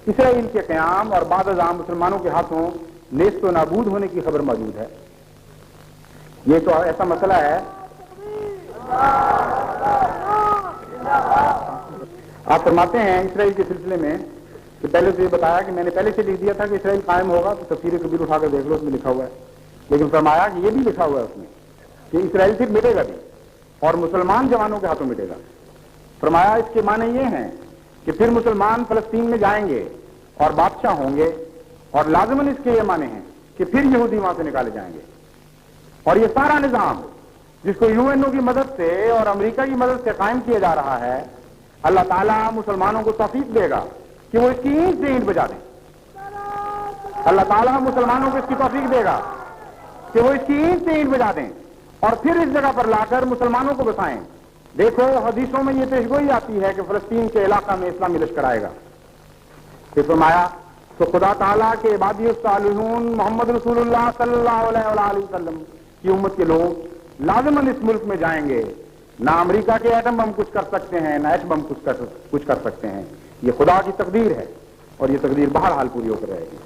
Israel के क़याम और बाद-अज़-आम मुसलमानों के हाथों नेस्त व नाबूद होने की खबर मौजूद है। ये तो ऐसा मसला है। आप फरमाते हैं इसराइल के सिलसिले में कि पहले तो ये बताया कि मैंने पहले से लिख दिया था कि इसराइल कायम होगा, तो तफसीर कबीर उठाकर देख लो, उसमें लिखा हुआ है। लेकिन फरमाया कि ये भी लिखा हुआ है उसमें कि इसराइल फिर मिटेगा भी और मुसलमान जवानों के हाथों मिटेगा। फरमाया इसके माने ये हैं कि फिर मुसलमान फलस्तीन में जाएंगे और बादशाह होंगे, और लाजमन इसके ये माने हैं कि फिर यहूदी वहां से निकाले जाएंगे। और ये सारा निजाम जिसको यूएनओ की मदद से और अमेरिका की मदद से कायम किया जा रहा है, अल्लाह ताला मुसलमानों को तौफीक देगा कि वो इसकी ईंट से ईंट बजा दें। अल्लाह ताला मुसलमानों को इसकी तौफीक देगा कि वो इसकी ईंट से ईंट बजा दें और फिर इस जगह पर लाकर मुसलमानों को बसाएं। देखो हदीसों में ये पेशगोई आती है कि फलस्तीन के इलाका में इस्लामी लश्कर आएगा। फिर फरमाया तो खुदा ताला के इबादी सालिहून मोहम्मद रसूलुल्लाह सल्लल्लाहु अलैहि वसल्लम की उम्मत के लोग लाजमन इस मुल्क में जाएंगे। ना अमेरिका के एटम बम कुछ कर सकते हैं, ना एटम बम कुछ कर सकते हैं। ये खुदा की तकदीर है और ये तकदीर बहरहाल पूरी होकर रहेगी।